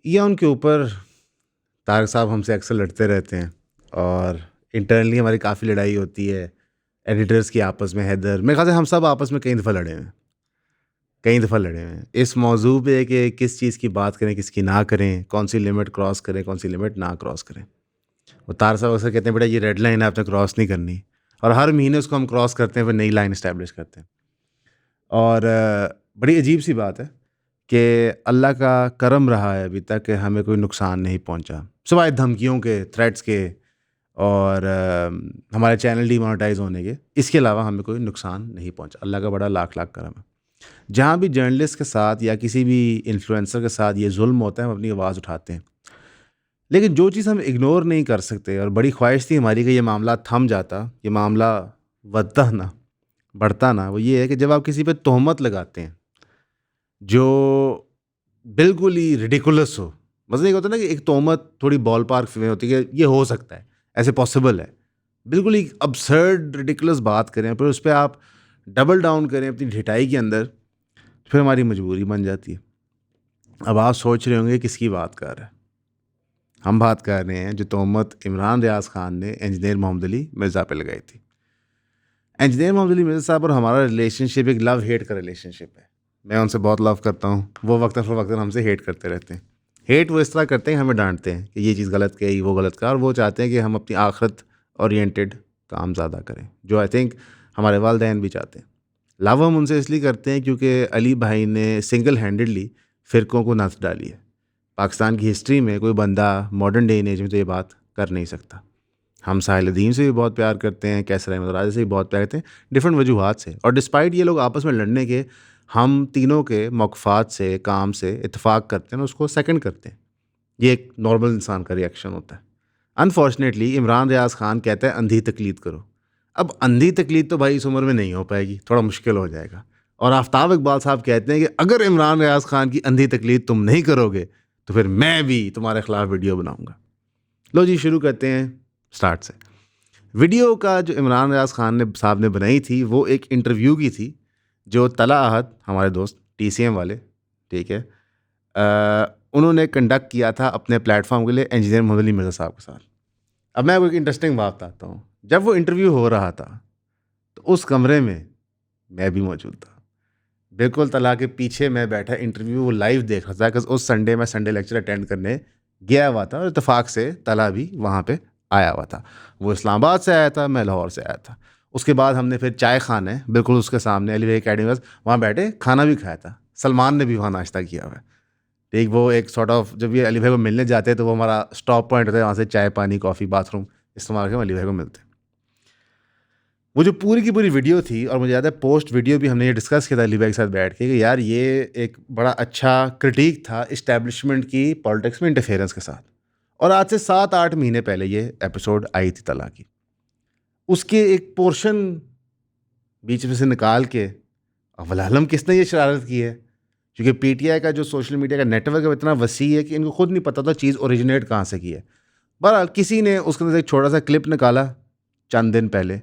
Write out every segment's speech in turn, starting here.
या उनके ऊपर तारक साहब हमसे अक्सर लड़ते रहते हैं और इंटरनली हमारी काफ़ी लड़ाई होती है। एडिटर्स की आपस में, हैदर, मेरे ख्याल से हम सब आपस में कई दफ़ा लड़े हुए हैं, कई दफ़ा लड़े हुए हैं इस मौजू पे कि किस चीज़ की बात करें, किसकी ना करें, कौन सी लिमिट क्रॉस करें, कौन सी लिमिट ना क्रॉस करें। वो तारक साहब अक्सर कहते हैं बेटा ये रेड लाइन है, आपने क्रॉस नहीं करनी, और हर महीने उसको हम क्रॉस करते हैं, फिर नई लाइन इस्टेब्लिश करते हैं। और बड़ी अजीब सी बात है कि अल्लाह का करम रहा है अभी तक कि हमें कोई नुकसान नहीं पहुंचा, सिवाय धमकियों के, थ्रेट्स के, और हमारे चैनल डीमोनेटाइज होने के। इसके अलावा हमें कोई नुकसान नहीं पहुंचा। अल्लाह का बड़ा लाख लाख करम है। जहाँ भी जर्नलिस्ट के साथ या किसी भी इन्फ्लुएंसर के साथ ये जुल्म होता है, हम अपनी आवाज़ उठाते हैं। लेकिन जो चीज़ हम इग्नोर नहीं कर सकते, और बड़ी ख्वाहिश थी हमारी कि ये मामला थम जाता, ये मामला बढ़ता ना, बढ़ता ना, वो ये है कि जब आप किसी पे तोहमत लगाते हैं जो बिल्कुल ही रिडिकुलस हो। मतलब एक होता है ना कि एक तोहमत थोड़ी बॉल पार्क में होती है कि ये हो सकता है, ऐसे पॉसिबल है, बिल्कुल ही अबसर्ड रिडिकुलस बात करें, फिर उस पर आप डबल डाउन करें अपनी ढिठाई के अंदर, फिर हमारी मजबूरी बन जाती है। अब आप सोच रहे होंगे किसकी बात कर रहे हैं। हम बात कर रहे हैं जो तोहमत इमरान रियाज खान ने इंजीनियर मोहम्मद अली मिर्ज़ा पे लगाई थी। इंजीनियर मोहम्मद अली मिर्ज़ा साहब और हमारा रिलेशनशिप एक लव हेट का रिलेशनशिप है। मैं उनसे बहुत लव करता हूँ, वो वक्तन फ़वक्तन हमसे हेट करते रहते हैं। हेट वो इस तरह करते हैं, हमें डांटते हैं कि ये चीज़ गलत कही, वो गलत कहा, और वो चाहते हैं कि हम अपनी आखिरत ओरिएंटेड काम ज़्यादा करें, जो आई थिंक हमारे वालिदैन भी चाहते हैं। लव हम उनसे इसलिए करते हैं क्योंकि अली भाई ने सिंगल हैंडेडली फ़िरक़ों को नस डाली है। पाकिस्तान की हिस्ट्री में कोई बंदा मॉडर्न डे एंड एज में तो ये बात कर नहीं सकता। हम साहिल से भी बहुत प्यार करते हैं, कैसर अहमद राजा से भी बहुत प्यार करते हैं, डिफरेंट वजूहात से। और डिस्पाइट ये लोग आपस में लड़ने के, हम तीनों के मौक़िफ़ात से, काम से इत्तेफाक करते हैं, उसको सेकंड करते हैं। ये एक नॉर्मल इंसान का रिएक्शन होता है। अनफॉर्चुनेटली इमरान रियाज खान कहता है अंधी तकलीद करो। अब अंधी तकलीद तो भाई इस उम्र में नहीं हो पाएगी, थोड़ा मुश्किल हो जाएगा। और आफ्ताब इकबाल साहब कहते हैं कि अगर इमरान रियाज खान की अंधी तकलीद तुम नहीं करोगे तो फिर मैं भी तुम्हारे खिलाफ वीडियो बनाऊंगा। लो जी, शुरू करते हैं स्टार्ट से। वीडियो का जो इमरान रियाज खान ने साहब ने बनाई थी, वो एक इंटरव्यू की थी जो तला अहद, हमारे दोस्त TCM वाले, ठीक है, उन्होंने कंडक्ट किया था अपने प्लेटफॉर्म के लिए इंजीनियर मोहम्मद अली मिर्ज़ा साहब के साथ। अब मैं आपको एक इंटरेस्टिंग बात बताता हूँ। जब वो इंटरव्यू हो रहा था तो उस कमरे में मैं भी मौजूद था। बिल्कुल तला के पीछे मैं बैठा इंटरव्यू वो लाइव देख रहा था, बिकॉज़ उस संडे मैं संडे लेक्चर अटेंड करने गया हुआ था और इत्तेफाक से तला भी वहाँ पे आया हुआ था। वो इस्लामाबाद से आया था, मैं लाहौर से आया था। उसके बाद हमने फिर चाय खाने बिल्कुल उसके सामने अली भाई अकेडमी में वहाँ बैठे खाना भी खाया था। सलमान ने भी वहाँ नाश्ता किया हुआ है। ठीक, वो एक सॉर्ट ऑफ, जब ये अली भाई को मिलने जाते हैं तो वो हमारा स्टॉप पॉइंट होता है, वहाँ से चाय पानी कॉफ़ी बाथरूम इस्तेमाल करके अली भाई को मिलते हैं। वो जो पूरी की पूरी वीडियो थी, और मुझे याद है पोस्ट वीडियो भी हमने ये डिस्कस किया था अली भाई के साथ बैठ के कि यार ये एक बड़ा अच्छा क्रिटिक था इस्टेब्लिशमेंट की पॉलिटिक्स में इंटरफेरेंस के साथ। और आज से 7-8 महीने पहले ये एपिसोड आई थी तला की। उसके एक पोर्शन बीच में से निकाल के वलालम किसने ये शरारत की है, क्योंकि PTI का जो सोशल मीडिया का नेटवर्क है वो इतना वसी है कि इनको खुद नहीं पता था चीज़ ओरिजिनेट कहाँ से की है। बहरहाल किसी ने उसके अंदर एक छोटा सा क्लिप निकाला चंद दिन पहले,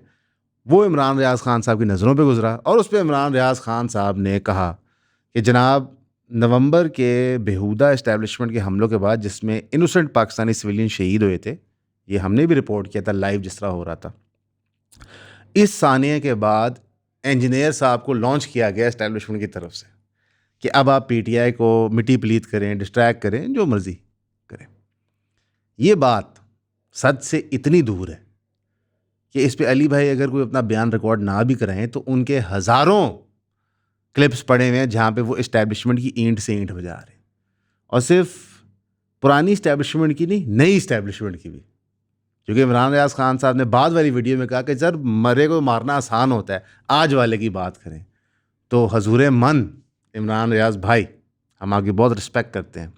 वो इमरान रियाज खान साहब की नज़रों पे गुजरा, और उस पर इमरान रियाज खान साहब ने कहा कि जनाब, नवंबर के बेहुदा इस्टेब्लिशमेंट के हमलों के बाद जिसमें इनोसेंट पाकिस्तानी सिविलियन शहीद हुए थे, ये हमने भी रिपोर्ट किया था लाइव जिस तरह हो रहा था, इस सानिया के बाद इंजीनियर साहब को लॉन्च किया गया इस्टेब्लिशमेंट की तरफ से कि अब आप PTI को मिट्टी प्लीत करें, डिस्ट्रैक्ट करें, जो मर्जी करें। ये बात सच से इतनी दूर है कि इस पे अली भाई अगर कोई अपना बयान रिकॉर्ड ना भी कराएं तो उनके हज़ारों क्लिप्स पड़े हुए हैं जहाँ पे वो इस्टेब्लिशमेंट की ईंट से ईंट बजा रहे हैं, और सिर्फ पुरानी इस्टेब्लिशमेंट की नहीं, नई इस्टेब्लिशमेंट की भी। क्योंकि इमरान रियाज खान साहब ने बाद वाली वीडियो में कहा कि सर मरे को मारना आसान होता है, आज वाले की बात करें तो हजूर मन इमरान रियाज भाई, हम आपकी बहुत रिस्पेक्ट करते हैं,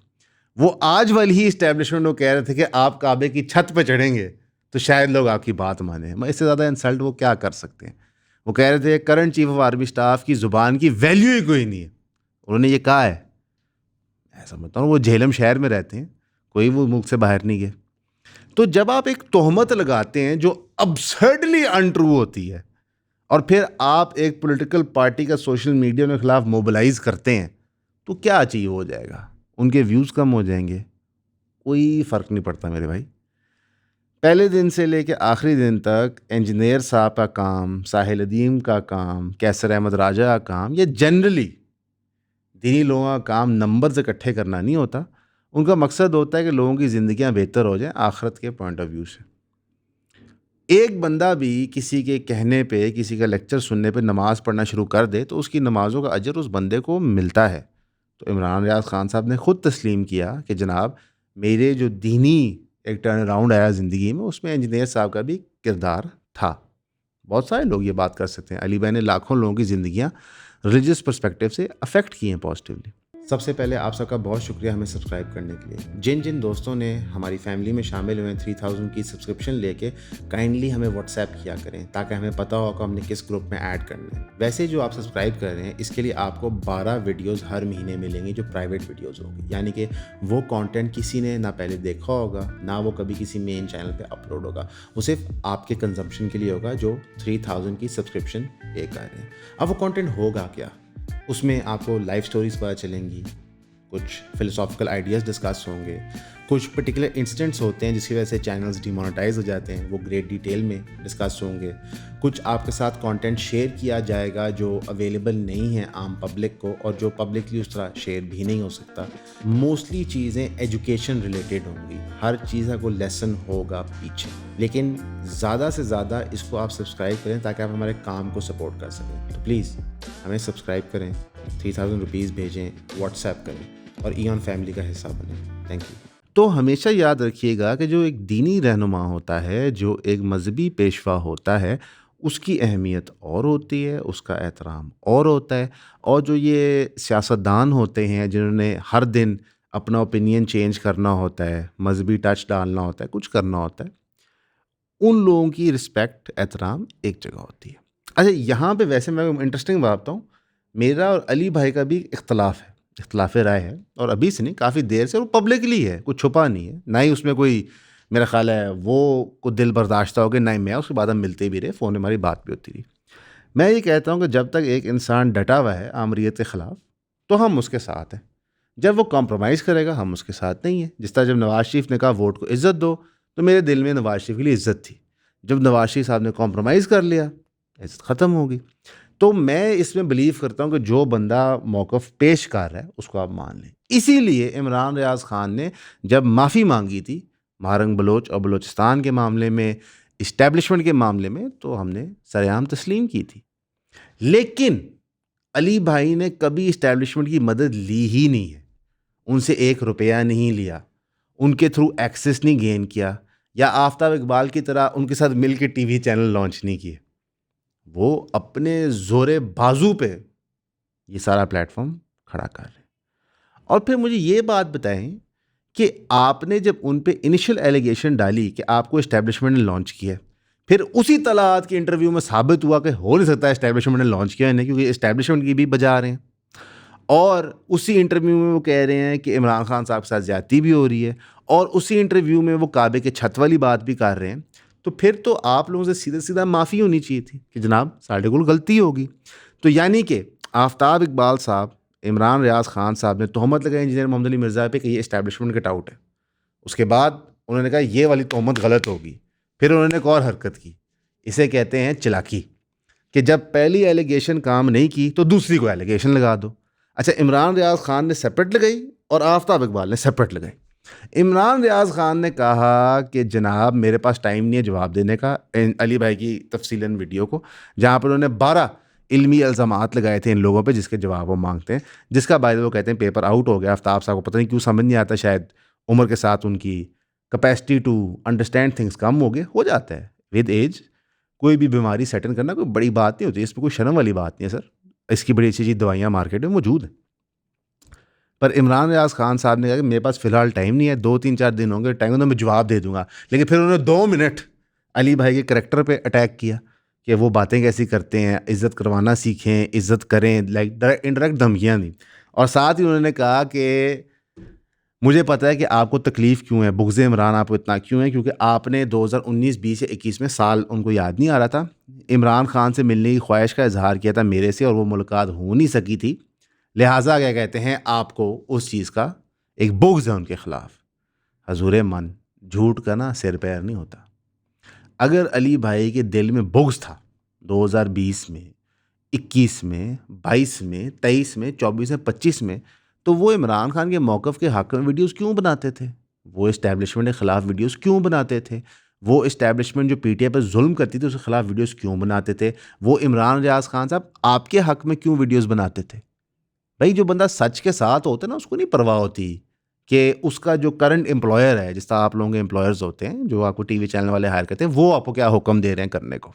वो आज वाली ही इस्टेब्लिशमेंट वो कह रहे थे कि आप काबे की छत पे चढ़ेंगे तो शायद लोग आपकी बात माने। मैं इससे ज़्यादा इंसल्ट वो क्या कर सकते हैं। वो कह रहे थे current chief of army staff की ज़ुबान की वैल्यू ही कोई नहीं है, उन्होंने ये कहा है। मैं समझता हूँ वो झेलम शहर में रहते हैं, कोई वो मुल्क से बाहर नहीं गए। तो जब आप एक तोहमत लगाते हैं जो अब्सर्डली अनट्रू होती है, और फिर आप एक पॉलिटिकल पार्टी का सोशल मीडिया के खिलाफ मोबिलाइज करते हैं, तो क्या अचीव हो जाएगा? उनके व्यूज़ कम हो जाएंगे, कोई फ़र्क नहीं पड़ता मेरे भाई। पहले दिन से लेके आखिरी दिन तक इंजीनियर साहब का काम, साहिल अदीम का काम, कैसर अहमद राजा का काम, या जनरली दीनी लोगों का काम नंबर्स इकट्ठे करना नहीं होता। उनका मकसद होता है कि लोगों की ज़िंदगियां बेहतर हो जाएं आखिरत के पॉइंट ऑफ व्यू से। एक बंदा भी किसी के कहने पे, किसी का लेक्चर सुनने पे नमाज़ पढ़ना शुरू कर दे तो उसकी नमाज़ों का अजर उस बंदे को मिलता है। तो इमरान रियाज ख़ान साहब ने ख़ुद तस्लीम किया कि जनाब, मेरे जो दीनी एक टर्न अराउंड आया ज़िंदगी में, उसमें इंजीनियर साहब का भी किरदार था। बहुत सारे लोग ये बात कर सकते हैं। अली भाई ने लाखों लोगों की ज़िंदगियाँ रिलीजियस पर्सपेक्टिव से अफेक्ट की हैं पॉजिटिवली। सबसे पहले आप सबका बहुत शुक्रिया हमें सब्सक्राइब करने के लिए। जिन जिन दोस्तों ने हमारी फैमिली में शामिल हुए 3000 की सब्सक्रिप्शन लेके, काइंडली हमें व्हाट्सएप किया करें ताकि हमें पता हो कि हमने किस ग्रुप में ऐड करना है। वैसे जो आप सब्सक्राइब कर रहे हैं, इसके लिए आपको 12 वीडियोस हर महीने मिलेंगे जो प्राइवेट वीडियोस होंगी, यानी कि वो कंटेंट किसी ने ना पहले देखा होगा, ना वो कभी किसी मेन चैनल पे अपलोड होगा। वो सिर्फ आपके कंजम्पशन के लिए होगा जो 3000 की सब्सक्रिप्शन पे कर रहे हैं। अब वो कंटेंट होगा क्या? उसमें आपको लाइफ स्टोरीज पता चलेंगी, कुछ फिलोसॉफिकल आइडियाज़ डिस्कस होंगे, कुछ पर्टिकुलर इंसिडेंट्स होते हैं जिसकी वजह से चैनल्स डिमोनेटाइज हो जाते हैं, वो ग्रेट डिटेल में डिस्कस होंगे। कुछ आपके साथ कंटेंट शेयर किया जाएगा जो अवेलेबल नहीं है आम पब्लिक को, और जो पब्लिकली उस तरह शेयर भी नहीं हो सकता। मोस्टली चीज़ें एजुकेशन रिलेटेड होंगी, हर चीज़ का कोई लेसन होगा पीछे, लेकिन ज़्यादा से ज़्यादा इसको आप सब्सक्राइब करें ताकि आप हमारे काम को सपोर्ट कर सकें। तो प्लीज़ हमें सब्सक्राइब करें, 3000 रुपीज़ भेजें, व्हाट्सएप करें और ईऑन फैमिली का हिस्सा बनें। Thank you. तो हमेशा याद रखिएगा कि जो एक दीनी रहनुमा होता है, जो एक मजहबी पेशवा होता है, उसकी अहमियत और होती है, उसका एहतराम और होता है। और जो ये सियासतदान होते हैं जिन्होंने हर दिन अपना ओपिनियन चेंज करना होता है, मजहबी टच डालना होता है, कुछ करना होता है, उन लोगों की रिस्पेक्ट, एहतराम एक जगह होती है। अच्छा, यहाँ पे वैसे मैं इंटरेस्टिंग बात बताऊँ, मेरा और अली भाई का भी इख्तलाफ राय है, और अभी से नहीं, काफ़ी देर से, और पब्लिकली है, कुछ छुपा नहीं है, ना ही उसमें कोई, मेरा ख्याल है वो को दिल बर्दाश्त हो गया, ना ही मैं। उसके बाद हम मिलते भी रहे, फ़ोन में हमारी बात भी होती रही। मैं ये कहता हूँ कि जब तक एक इंसान डटा हुआ है आमरीत के ख़िलाफ़, तो हम उसके साथ हैं। जब वो कॉम्प्रोमाइज़ करेगा, हम उसके साथ नहीं हैं। जिस तरह जब नवाज़ शरीफ ने कहा वोट को इज़्ज़त दो, तो मेरे दिल में नवाज़ शरीफ के लिए इज़्ज़त थी। जब नवाज़ शरीफ साहब ने कॉम्प्रोमाइज़ कर लिया, इज़्ज़त ख़त्म हो गई। तो मैं इसमें बिलीव करता हूँ कि जो बंदा मौक़िफ़ पेश कर रहा है उसको आप मान लें। इसीलिए इमरान रियाज़ ख़ान ने जब माफ़ी मांगी थी महारंग बलोच और बलोचिस्तान के मामले में, इस्टेब्लिशमेंट के मामले में, तो हमने सरेआम तस्लीम की थी। लेकिन अली भाई ने कभी इस्टेब्लिशमेंट की मदद ली ही नहीं है, उनसे 1 रुपया नहीं लिया, उनके थ्रू एक्सेस नहीं गेन किया, या आफ्ताब इकबाल की तरह उनके साथ मिल के टीवी चैनल लॉन्च नहीं किए। वो अपने ज़ोरे बाजू पे ये सारा प्लेटफॉर्म खड़ा कर रहे हैं। और फिर मुझे ये बात बताएं कि आपने जब उन पे इनिशियल एलिगेशन डाली कि आपको इस्टेब्लिशमेंट ने लॉन्च किया, फिर उसी तलात के इंटरव्यू में साबित हुआ कि हो नहीं सकता इस्टेब्लिशमेंट ने लॉन्च किया नहीं, क्योंकि इस्टेब्लिशमेंट की भी बजा रहे हैं। और उसी इंटरव्यू में वो कह रहे हैं कि इमरान खान साहब के साथ ज़्यादती भी हो रही है, और उसी इंटरव्यू में वो काबे के छत वाली बात भी कर रहे हैं। तो फिर तो आप लोगों से सीधा सीधा माफ़ी होनी चाहिए थी कि जनाब साढ़े को गलती होगी। तो यानी कि आफ्ताब इकबाल साहब, इमरान रियाज़ ख़ान साहब ने तोहमत लगाई इंजीनियर मोहम्मद अली मिर्ज़ा पे कि ये इस्टेब्लिशमेंट का टाउट है। उसके बाद उन्होंने कहा ये वाली तोहमत गलत होगी। फिर उन्होंने एक और हरकत की, इसे कहते हैं चालाकी, कि जब पहली एलिगेशन काम नहीं की तो दूसरी को एलिगेशन लगा दो। अच्छा, इमरान रियाज़ ख़ान ने सेपरेट लगाई और आफ्ताब इकबाल ने सेपरेट लगाई। इमरान रियाज़ ख़ान ने कहा कि जनाब मेरे पास टाइम नहीं है जवाब देने का, अली भाई की तफसीलन वीडियो को, जहाँ पर उन्होंने 12 इल्मी इल्ज़ामात लगाए थे इन लोगों पे जिसके जवाब वो मांगते हैं, जिसका बाय द वे वो कहते हैं पेपर आउट हो गया। आफ्ताब साहब को पता नहीं क्यों समझ नहीं आता, शायद उम्र के साथ उनकी कैपेसिटी टू अंडरस्टैंड थिंग्स कम हो जाता है विद एज। कोई भी बीमारी सेटल करना कोई बड़ी बात नहीं होती, इसमें कोई शर्म वाली बात नहीं है सर, इसकी बड़ी अच्छी अच्छी दवाइयाँ मार्केट में मौजूद हैं। पर इमरान रियाज़ ख़ान साहब ने कहा कि मेरे पास फ़िलहाल टाइम नहीं है, 2-3-4 दिन होंगे, टाइम तो मैं जवाब दे दूंगा। लेकिन फिर उन्होंने 2 मिनट अली भाई के करैक्टर पे अटैक किया कि वो बातें कैसी करते हैं, इज़्ज़त करवाना सीखें, इज़्ज़त करें, लाइक इंडायरेक्ट धमकियाँ दी। और साथ ही उन्होंने कहा कि मुझे पता है कि आपको तकलीफ़ क्यों है, बुग़्ज़ इमरान आपको इतना क्यों है, क्योंकि आपने 2019, 20 या 21 में, साल उनको याद नहीं आ रहा था, इमरान खान से मिलने की ख्वाहिश का इजहार किया था मेरे से, और वो मुलाकात हो नहीं सकी थी। लिहाजा क्या कहते हैं, आपको उस चीज़ का एक बुग़्ज़ है उनके ख़िलाफ़। हजूर मन, झूठ का ना सिर पैर नहीं होता। अगर अली भाई के दिल में बुग़्ज़ था 2020 में, 21 में, 22 में, 23 में, 24 में, 25 में, तो वो इमरान खान के मौक़िफ़ के हक़ में वीडियोस क्यों बनाते थे? वो इस्टेब्लिशमेंट के ख़िलाफ़ वीडियोस क्यों बनाते थे? वो इस्टेब्लिशमेंट जो पीटीआई पर जुल्म करती थी उसके ख़िलाफ़ वीडियोस क्यों बनाते थे? वो इमरान रियाज़ खान साहब आपके हक़ में क्यों वीडियोस बनाते थे? भाई जो बंदा सच के साथ होता है ना उसको नहीं परवाह होती कि उसका जो करंट एम्प्लॉयर है, जिस तरह आप लोगों के एम्प्लॉयर्स होते हैं जो आपको टीवी चैनल वाले हायर करते हैं, वो आपको क्या हुक्म दे रहे हैं करने को,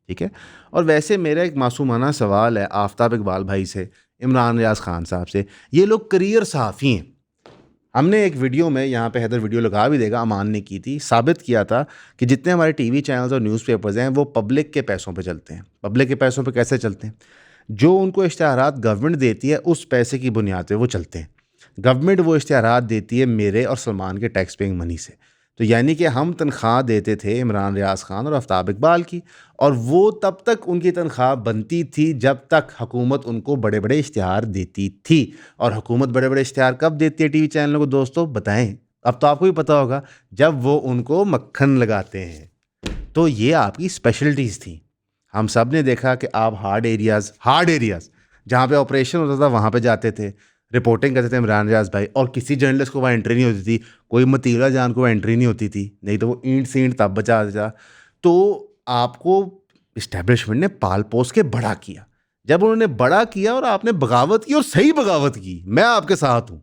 ठीक है। और वैसे मेरा एक मासूमाना सवाल है आफ्ताब इकबाल भाई से, इमरान रियाज खान साहब से, ये लोग करियर सहाफ़ी हैं। हमने एक वीडियो में, यहाँ पे हैदर वीडियो लगा भी देगा, अमान ने की थी, साबित किया था कि जितने हमारे टीवी चैनल्स और न्यूज़पेपर्स हैं वो पब्लिक के पैसों पे चलते हैं। पब्लिक के पैसों पे कैसे चलते हैं? जो उनको इश्तिहारात गवर्नमेंट देती है उस पैसे की बुनियाद पे वो चलते हैं। गवर्नमेंट वो इश्तिहारात देती है मेरे और सलमान के टैक्स पेइंग मनी से। तो यानी कि हम तनख्वाह देते थे इमरान रियाज़ खान और आफ्ताब इकबाल की, और वो तब तक उनकी तनख्वाह बनती थी जब तक हुकूमत उनको बड़े बड़े इश्तिहार देती थी। और हुकूमत बड़े बड़े इश्तिहार कब देती है टीवी चैनलों को दोस्तों, बताएं? अब तो आपको भी पता होगा, जब वो उनको मक्खन लगाते हैं। तो ये आपकी स्पेशलिटीज़ थी। हम सब ने देखा कि आप हार्ड एरियाज़ जहाँ पे ऑपरेशन होता था वहाँ पे जाते थे, रिपोर्टिंग करते थे इमरान रियाज़ भाई, और किसी जर्नलिस्ट को वहाँ एंट्री नहीं होती थी। कोई मतीला जान को एंट्री नहीं होती थी, नहीं तो वो ईंट सींट तब बचा देता। तो आपको इस्टेब्लिशमेंट ने पाल पोस के बड़ा किया। जब उन्होंने बड़ा किया और आपने बगावत की, और सही बगावत की, मैं आपके साथ हूँ।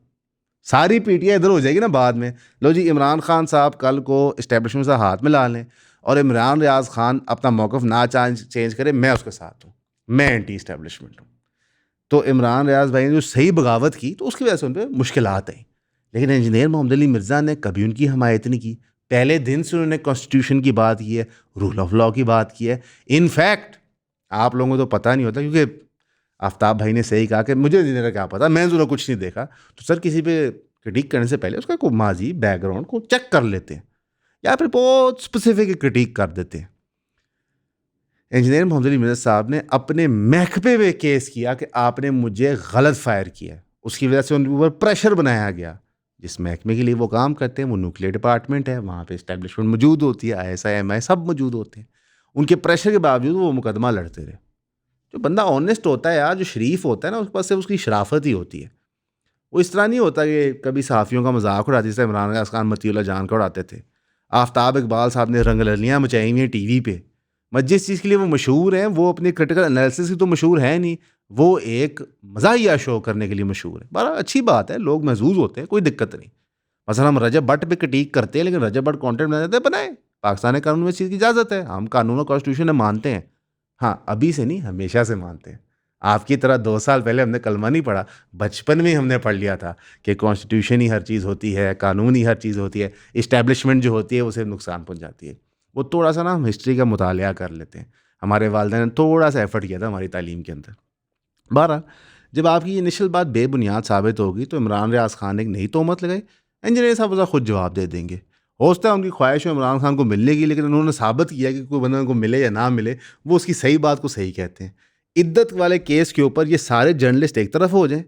सारी पीटियाँ इधर हो जाएगी ना बाद में। लो जी, इमरान खान साहब कल को इस्टेब्लिशमेंट से हाथ मिला लें और इमरान रियाज़ खान अपना मौक़िफ़ ना चेंज करे, मैं उसके साथ हूँ, मैं एंटी इस्टेब्लिशमेंट हूँ। तो इमरान रियाज़ भाई ने जो सही बगावत की तो उसकी वजह से उन पर मुश्किलात आई। लेकिन इंजीनियर मोहम्मद अली मिर्ज़ा ने कभी उनकी हमायत नहीं की। पहले दिन से उन्होंने कॉन्स्टिट्यूशन की बात की है, रूल ऑफ लॉ की बात की है। इनफैक्ट आप लोगों को तो पता नहीं होता, क्योंकि आफ्ताब भाई ने सही कहा कि मुझे इंजीनियर का क्या पता, मैंने तो कुछ नहीं देखा। तो सर, किसी पे क्रिटिक करने से पहले उसका कोई माजी बैकग्राउंड को चेक कर लेते हैं, या फिर बहुत स्पेसिफिक क्रिटिक कर देते हैं। इंजीनियर मोहम्मद अली मिर्ज़ा साहब ने अपने महकमे में केस किया कि आपने मुझे गलत फायर किया। उसकी वजह से उनके ऊपर प्रेशर बनाया गया। जिस महकमे के लिए वो काम करते हैं वो न्यूक्लियर डिपार्टमेंट है, वहाँ पे इस्टेब्लिशमेंट मौजूद होती है, ISI MI सब मौजूद होते हैं। उनके प्रेशर के बावजूद वो मुकदमा लड़ते रहे। जो बंदा ऑनेस्ट होता है यार, जो शरीफ होता है ना, उसके पास सिर्फ उसकी शराफत ही होती है। वो इस तरह नहीं होता कि कभी सहाफ़ियों का मजाक उड़ाते, जैसे इमरान रियाज़ खान मतीउल्लाह जान का उड़ाते थे। आफ्ताब इकबाल साहब ने रंगरलियाँ मचाई हुई हैं टीवी पे। मगर जिस चीज़ के लिए वो मशहूर हैं, वो अपनी क्रिटिकल एनालिसिस की तो मशहूर है नहीं, वो एक मज़ाहिया शो करने के लिए मशहूर है। बड़ा अच्छी बात है, लोग महज़ूज़ होते हैं, कोई दिक्कत नहीं। मसलन हम रजब भट्ट पे क्रिटिक करते हैं, लेकिन रजब भट्ट कंटेंट बनाते हैं, बनाए। पाकिस्तान के कानून में इस चीज़ की इजाज़त है, हम कानून और कॉन्स्टिट्यूशन में मानते हैं। हाँ, अभी से नहीं, हमेशा से मानते हैं। आपकी तरह 2 साल पहले हमने कलमा नहीं पढ़ा, बचपन में ही हमने पढ़ लिया था कि कॉन्स्टिट्यूशन ही हर चीज़ होती है, कानून ही हर चीज़ होती है, इस्टेब्लिशमेंट जो होती है उसे नुकसान पहुँचाती है। वो थोड़ा सा ना हम हिस्ट्री का मुतालिया कर लेते हैं। हमारे वालिदैन ने थोड़ा सा एफर्ट किया था हमारी तालीम के अंदर। बहरहाल, जब आपकी ये इनिशियल बात बेबुनियाद साबित होगी तो इमरान रियाज़ खान ने एक नई तोहमत लगाई। इंजीनियर साहब उसका खुद जवाब दे देंगे। हो सकता है उनकी ख्वाहिश हो इमरान खान को मिलने की, लेकिन उन्होंने साबित किया कि कोई बंदा उनको मिले या ना मिले, वो उसकी सही बात को सही कहते हैं। इद्दत वाले केस के ऊपर ये सारे जर्नलिस्ट एक तरफ हो जाएं,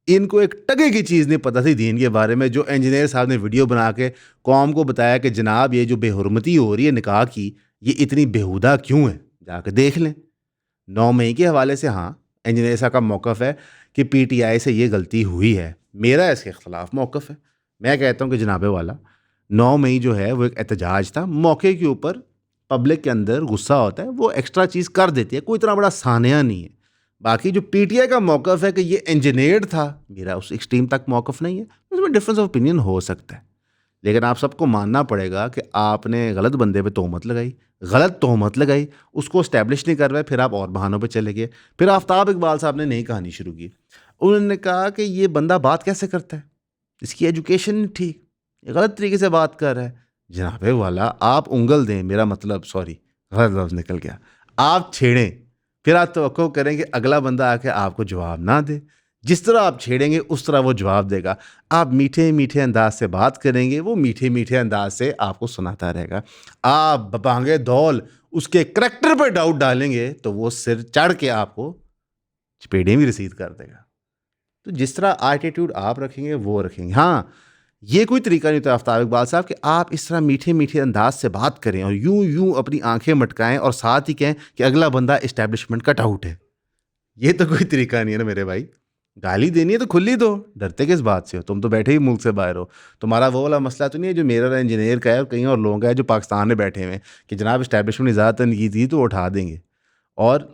इनको एक टगे की चीज़ नहीं पता थी दीन के बारे में, जो इंजीनियर साहब ने वीडियो बना के कौम को बताया कि जनाब ये जो बेहुरमती हो रही है निकाह की, ये इतनी बेहुदा क्यों है, जाकर देख लें। 9 मई के हवाले से हाँ, इंजीनियर साहब का मौक़िफ़ है कि PTI से ये गलती हुई है। मेरा इसके ख़िलाफ़ मौक़िफ़ है। मैं कहता हूँ कि जनाबे वाला, 9 मई जो है वो एक एहतजाज था, मौके के ऊपर पब्लिक के अंदर गुस्सा होता है, वो एक्स्ट्रा चीज़ कर देती है, कोई इतना बड़ा सानिया नहीं है। बाकी जो PTI का मौक़िफ़ है कि ये इंजीनियर्ड था, मेरा उस एक्सट्रीम तक मौक़िफ़ नहीं है। उसमें डिफरेंस ऑफ ओपिनियन हो सकता है, लेकिन आप सबको मानना पड़ेगा कि आपने गलत बंदे पे तोहमत लगाई, गलत तोहमत लगाई, उसको इस्टेब्लिश नहीं कर पाए, फिर आप और बहानों पे चले गए। फिर आफ्ताब इकबाल साहब ने नई कहानी शुरू की। उन्होंने कहा कि ये बंदा बात कैसे करता है, इसकी एजुकेशन नहीं ठीक, ये गलत तरीके से बात कर रहा है। जनाबे वाला, आप उंगल दें, मेरा मतलब, सॉरी गलत लफ्ज़ निकल गया, आप छेड़ें, फिर आप तवक्को करें कि अगला बंदा आके आपको जवाब ना दे। जिस तरह आप छेड़ेंगे उस तरह वो जवाब देगा। आप मीठे मीठे अंदाज से बात करेंगे, वो मीठे मीठे अंदाज से आपको सुनाता रहेगा। आप बपांगे दौल उसके करैक्टर पर डाउट डालेंगे तो वो सिर चढ़ के आपको चपेड़ें भी रसीद कर देगा। तो जिस तरह एटीट्यूड आप रखेंगे वो रखेंगे। हाँ, ये कोई तरीका नहीं होता आफ्ताब इकबाल साहब कि आप इस तरह मीठे मीठे अंदाज से बात करें और यूं यूं अपनी आंखें मटकाएं और साथ ही कहें कि अगला बंदा इस्टेब्लिशमेंट कट आउट है। ये तो कोई तरीका नहीं है ना मेरे भाई। गाली देनी है तो खुली दो, डरते किस बात से हो? तुम तो बैठे ही मुल्क से बाहर हो। तुम्हारा वो वाला मसला तो नहीं है जो मेरा और इंजीनियर का है और कहीं और लोगों का है जो पाकिस्तान में बैठे हुए हैं कि जनाब इस्टेब्लिशमेंट ने ज़्यादातर की थी तो उठा देंगे। और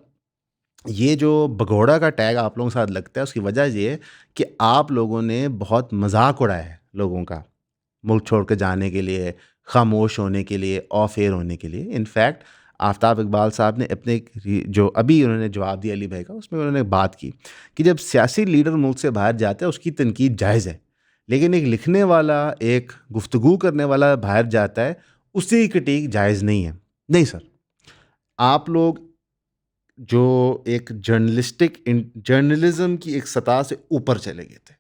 ये जो भगोड़ा का टैग आप लोगों के साथ लगता है उसकी वजह ये है कि आप लोगों ने बहुत मजाक उड़ाया है लोगों का, मुल्क छोड़ के जाने के लिए, खामोश होने के लिए, ऑफ एयर होने के लिए। इनफैक्ट आफ्ताब इकबाल साहब ने अपने जो अभी उन्होंने जवाब दिया अली भाई का, उसमें उन्होंने बात की कि जब सियासी लीडर मुल्क से बाहर जाता है उसकी तनकीद जायज़ है, लेकिन एक लिखने वाला, एक गुफ्तगू करने वाला बाहर जाता है, उसकी क्रिटिक जायज़ नहीं है। नहीं सर, आप लोग जो एक जर्नलिज्म की एक सतह से ऊपर चले गए थे।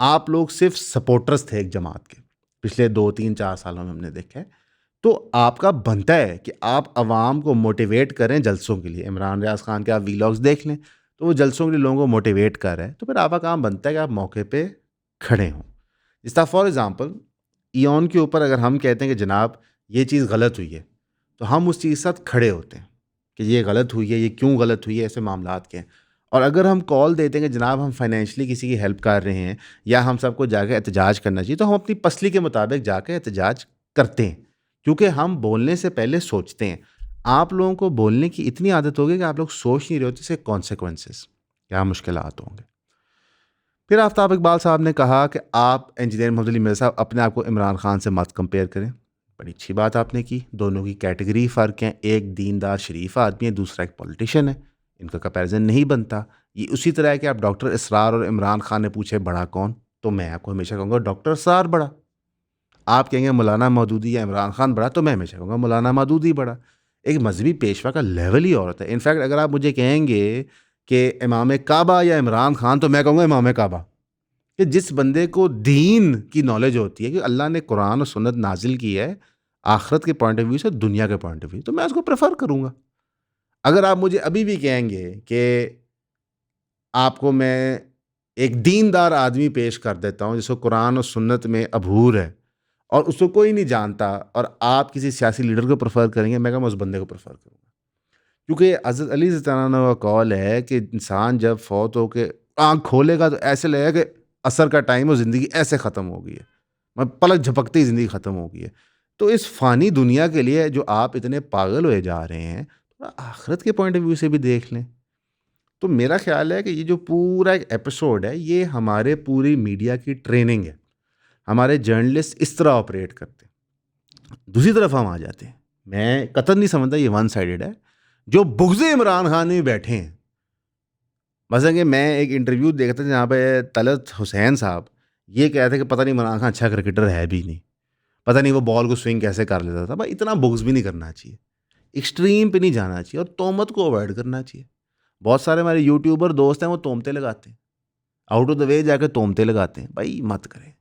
आप लोग सिर्फ सपोर्टर्स थे एक जमात के, पिछले 2 3 4 सालों में हमने देखा है। तो आपका बनता है कि आप आवाम को मोटिवेट करें जलसों के लिए। इमरान रियाज खान के आप वीलॉग्स देख लें तो वो जलसों के लिए लोगों को मोटिवेट कर रहे हैं, तो फिर आपका काम बनता है कि आप मौके पे खड़े हों। जिस तरह फॉर एग्ज़ाम्पल ईओन के ऊपर अगर हम कहते हैं कि जनाब ये चीज़ गलत हुई है, तो हम उस चीज़ के साथ खड़े होते हैं कि ये गलत हुई है, ये क्यों गलत हुई है, ऐसे मामलात के हैं। और अगर हम कॉल देते हैं कि जनाब हम फाइनेंशियली किसी की हेल्प कर रहे हैं या हम सबको जाकर एहतजाज करना चाहिए, तो हम अपनी पसली के मुताबिक जाकर एहतजाज करते हैं, क्योंकि हम बोलने से पहले सोचते हैं। आप लोगों को बोलने की इतनी आदत होगी कि आप लोग सोच नहीं रहे होते इसके कॉन्सिक्वेंसेस, क्या मुश्किलात होंगे। फिर आफ्ताब इकबाल साहब ने कहा कि आप इंजीनियर मोहम्मद अली मिर्ज़ा साहब अपने आप को इमरान खान से मत कंपेयर करें। बड़ी अच्छी बात आपने की, दोनों की कैटेगरी फ़र्क है, एक दीनदार शरीफ आदमी है, दूसरा एक पॉलिटिशियन है, इनका कंपैरिजन नहीं बनता। ये उसी तरह है कि आप डॉक्टर इसरार और इमरान खान ने पूछे बड़ा कौन, तो मैं आपको हमेशा कहूँगा डॉक्टर इसरार बड़ा। आप कहेंगे मौलाना मौदूदी या इमरान खान बड़ा, तो मैं हमेशा कहूँगा मौलाना मौदूदी बड़ा। एक मजहबी पेशवा का लेवल ही और होता है। इनफैक्ट अगर आप मुझे कहेंगे कि इमाम काबा या इमरान खान, तो मैं कहूँगा इमाम काबा। कि जिस बंदे को दीन की नॉलेज होती है कि अल्लाह ने कुरान और सुन्नत नाजिल की है आखरत के पॉइंट ऑफ व्यू से, दुनिया के पॉइंट ऑफ व्यू, तो मैं उसको प्रेफर करूँगा। अगर आप मुझे अभी भी कहेंगे कि आपको मैं एक दीनदार आदमी पेश कर देता हूँ जिसको कुरान और सुन्नत में अबूर है और उसको कोई नहीं जानता, और आप किसी सियासी लीडर को प्रेफर करेंगे, मैं कहूँगा उस बंदे को प्रेफर करूँगा। क्योंकि हज़रत अली ज़िल्लल्लाहु अन्हु का कौल है कि इंसान जब फौत हो के आँख खोलेगा तो ऐसे लगेगा कि असर का टाइम और ज़िंदगी ऐसे ख़त्म हो गई है, मैं पलक झपकते ही ज़िंदगी ख़त्म हो गई है। तो इस फ़ानी दुनिया के लिए जो आप इतने पागल हुए जा रहे हैं, थोड़ा आखिरत के पॉइंट ऑफ व्यू से भी देख लें। तो मेरा ख़्याल है कि ये जो पूरा एक एपिसोड है, ये हमारे पूरी मीडिया की ट्रेनिंग है। हमारे जर्नलिस्ट इस तरह ऑपरेट करते हैं। दूसरी तरफ हम आ जाते हैं, मैं कतई नहीं समझता ये वन साइडेड है। जो बुग़्ज़-ए इमरान खान में बैठे हैं, मसलन कि मैं एक इंटरव्यू देखा था जहाँ पे तलत हुसैन साहब ये कह रहे थे कि पता नहीं इमरान खान अच्छा क्रिकेटर है भी नहीं, पता नहीं वो बॉल को स्विंग कैसे कर लेता था। भाई इतना बुग़्ज़ भी नहीं करना चाहिए, एक्सट्रीम पे नहीं जाना चाहिए और तोहमत को अवॉइड करना चाहिए। बहुत सारे हमारे यूट्यूबर दोस्त हैं वो तोहमतें लगाते हैं, आउट ऑफ द वे जाकर तोहमतें लगाते हैं। भाई मत करें,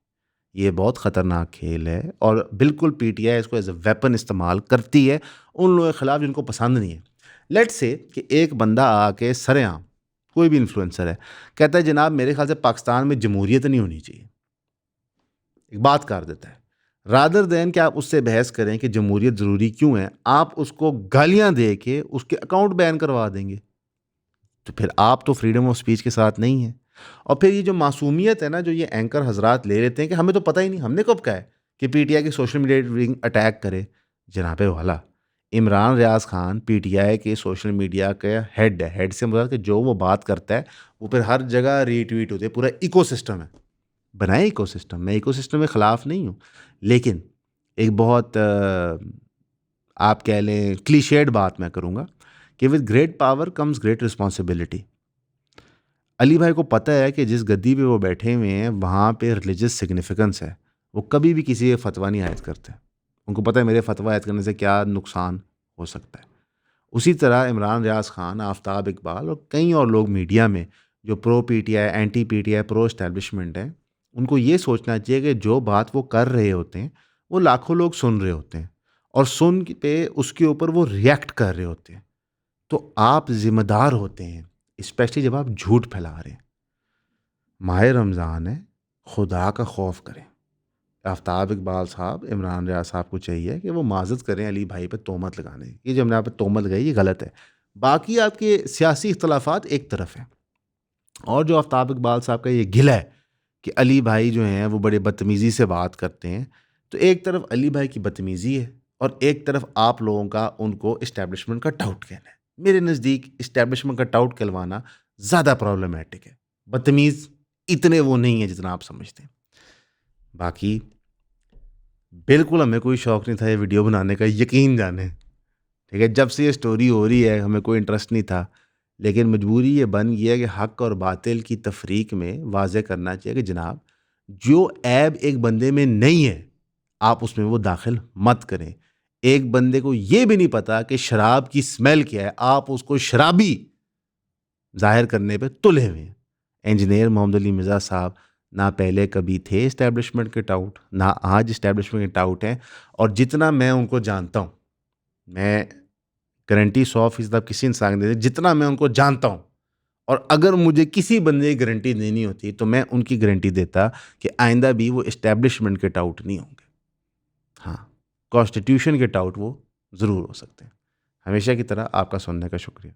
ये बहुत ख़तरनाक खेल है और बिल्कुल पीटीआई इसको एज अ वेपन इस्तेमाल करती है उन लोगों के ख़िलाफ़ जिनको पसंद नहीं है। लेट्स से कि एक बंदा आके सरेआम, कोई भी इन्फ्लुएंसर है, कहता है जनाब मेरे ख्याल से पाकिस्तान में जमहूरियत नहीं होनी चाहिए, एक बात कर देता है। रादर दैन कि आप उससे बहस करें कि जमहूरियत ज़रूरी क्यों है, आप उसको गालियाँ दे के उसके अकाउंट बैन करवा देंगे, तो फिर आप तो फ्रीडम ऑफ स्पीच के साथ नहीं हैं। और फिर ये जो मासूमियत है ना, जो ये एंकर हजरात ले लेते हैं कि हमें तो पता ही नहीं, हमने कब कहा है कि पीटीआई की सोशल मीडिया विंग अटैक करे। जनाबे वाला, इमरान रियाज खान पीटीआई के सोशल मीडिया का हेड है। हेड से मतलब कि जो वो बात करता है वो फिर हर जगह रीट्वीट होते है, पूरा इकोसिस्टम है। बनाए इकोसिस्टम, मैं इकोसिस्टम के ख़िलाफ़ नहीं हूँ, लेकिन एक बहुत आप कह लें क्लीशेड बात मैं करूँगा कि with great power comes great responsibility. Ali भाई को पता है कि जिस गद्दी पे वो बैठे हुए हैं वहाँ पे रिलीजियस सिग्निफिकेंस है, वो कभी भी किसी पे फतवा नहीं आयद करते। उनको पता है मेरे फतवा आयद करने से क्या नुकसान हो सकता है। उसी तरह इमरान रियाज खान, आफ्ताब इकबाल और कई और लोग मीडिया में जो pro PTI, anti PTI, pro establishment हैं, उनको ये सोचना चाहिए कि जो बात वो कर रहे होते हैं वो लाखों लोग सुन रहे होते हैं और सुन पे उसके ऊपर वो रिएक्ट कर रहे होते हैं। तो आप ज़िम्मेदार होते हैं, स्पेशली जब आप झूठ फैला रहे हैं। माह रमज़ान है, खुदा का खौफ करें, आफ्ताब इकबाल साहब, इमरान रियाज साहब को चाहिए कि वो माजत करें अली भाई पे तोहमत लगाने की। ये जो हमने यहाँ पे तोहमत लगाई ये गलत है। बाकी आपके सियासी इख्तलाफात एक तरफ हैं, और जो आफ्ताब इकबाल साहब का ये गिला है कि अली भाई जो हैं वो बड़े बदतमीज़ी से बात करते हैं, तो एक तरफ अली भाई की बदतमीज़ी है और एक तरफ आप लोगों का उनको इस्टेब्लिशमेंट का टाउट कहना है। मेरे नज़दीक इस्टेब्लिशमेंट का टाउट कहलवाना ज़्यादा प्रॉब्लमेटिक है। बदतमीज़ इतने वो नहीं है जितना आप समझते हैं। बाकी बिल्कुल हमें कोई शौक़ नहीं था ये वीडियो बनाने का, यकीन जाने। ठीक है, जब से ये स्टोरी हो रही है हमें कोई इंटरेस्ट नहीं था, लेकिन मजबूरी ये बन गई है कि हक़ और बातिल की तफरीक में वाज़ेह करना चाहिए कि जनाब जो ऐब एक बंदे में नहीं है आप उसमें वो दाखिल मत करें। एक बंदे को ये भी नहीं पता कि शराब की स्मेल क्या है, आप उसको शराबी ज़ाहिर करने पे तुले हुए हैं। इंजीनियर मोहम्मद अली मिर्ज़ा साहब ना पहले कभी थे इस्टेब्लिशमेंट के टाउट, ना आज इस्टेब्लिशमेंट के टाउट हैं, और जितना मैं उनको जानता हूँ, मैं गारंटी 100% आप किसी इंसान दे दें, जितना मैं उनको जानता हूँ, और अगर मुझे किसी बंदे की गारंटी देनी होती तो मैं उनकी गारंटी देता कि आइंदा भी वो इस्टेब्लिशमेंट के टाउट नहीं होंगे। हाँ, कॉन्स्टिट्यूशन के टाउट वो ज़रूर हो सकते हैं। हमेशा की तरह आपका सुनने का शुक्रिया।